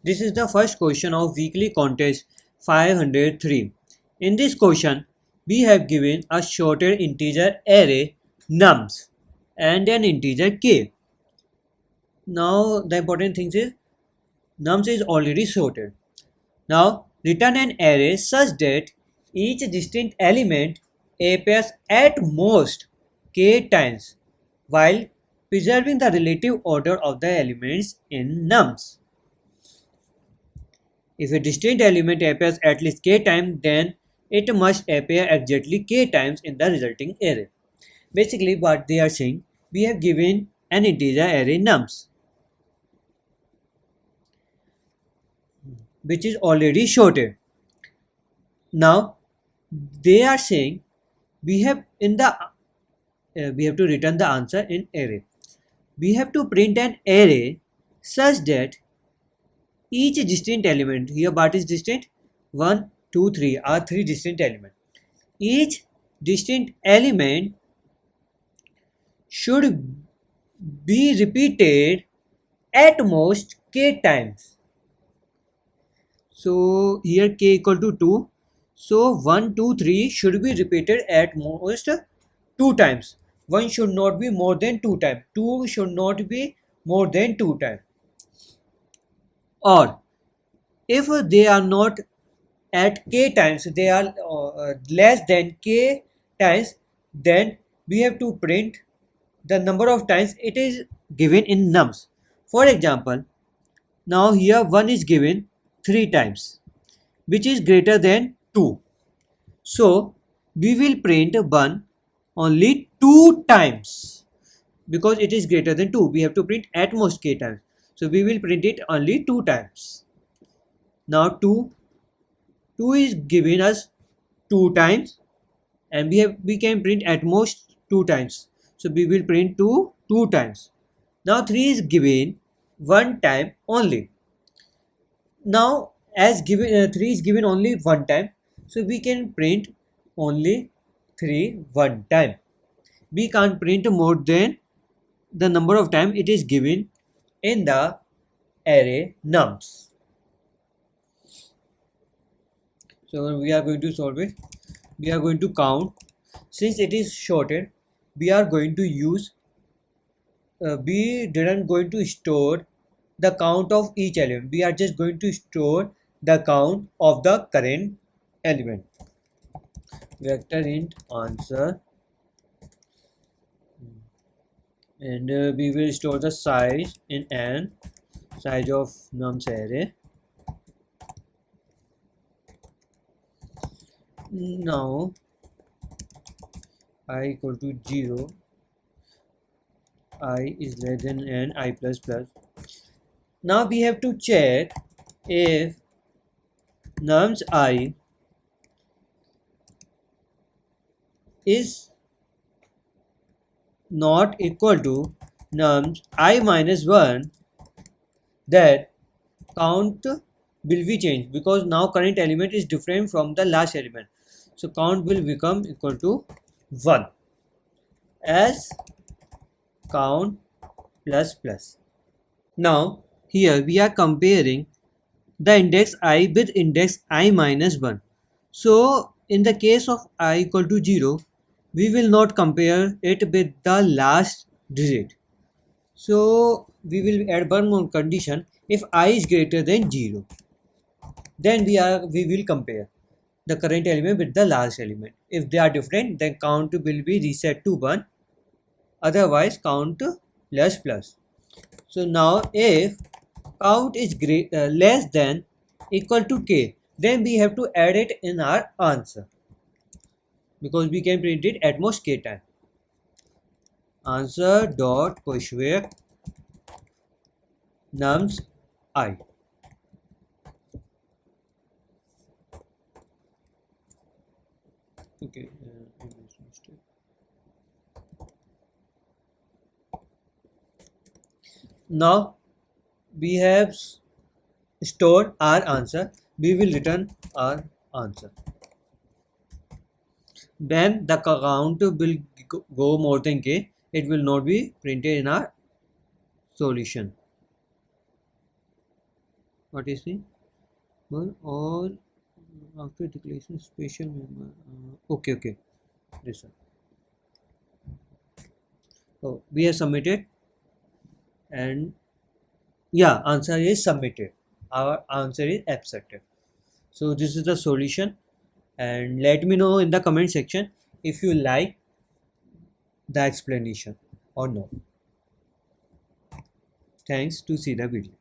This is the first question of weekly contest 503. In this question, we have given a shorter integer array nums and an integer k. Now the important thing is nums is already sorted. Now return an array such that each distinct element appears at most k times while preserving the relative order of the elements in nums. If a distinct element appears at least k times, then it must appear exactly k times in the resulting array. Basically, what they are saying, we have given an integer array nums, which is already sorted. Now, they are saying we have we have to return the answer in array. We have to print an array such that each distinct element, here what is distinct, 1 2 3 are three distinct elements. Each distinct element should be repeated at most k times. So here k equal to 2. So 1 2 3 should be repeated at most 2 times. 1 should not be more than 2 times. 2 should not be more than 2 times. Or if they are not at k times, they are less than k times, then we have to print the number of times it is given in nums. For example, now here 1 is given 3 times, which is greater than 2. So we will print 1 only 2 times because it is greater than 2. We have to print at most k times. So we will print it only 2 times. Now 2 is given us 2 times and we can print at most 2 times. So we will print 2 times. Now 3 is given 1 time only. Now as given 3 is given only 1 time, so we can print only 3 1 time. We can't print more than the number of time it is given in the array nums. So we are going to solve it. We are going to count. Since it is sorted, we are going to use we didn't going to store the count of each element. We are just going to store the count of the current element. Vector int answer, and we will store the size in n, size of nums array. Now I equal to 0, I is less than n, I plus plus. Now we have to check if nums I is not equal to nums I minus 1, that count will be changed because now current element is different from the last element. So count will become equal to 1 as count plus plus. Now here we are comparing the index I with index I minus 1. So in the case of I equal to 0, we will not compare it with the last digit. So we will add one more condition. If I is greater than 0, then we will compare the current element with the last element. If they are different, then count will be reset to 1. Otherwise count plus plus. So now if count is less than equal to k, then we have to add it in our answer because we can print it at most k time. Answer dot Koshwek nums I. Okay. Now we have stored our answer. We will return our answer. Then the count will go more than k. It will not be printed in our solution. what is the one or after declaration special member? Okay, this one. Oh, we have submitted, and yeah, answer is submitted. Our answer is accepted. So this is the solution, and let me know in the comment section if you like the explanation or no. Thanks to see the video.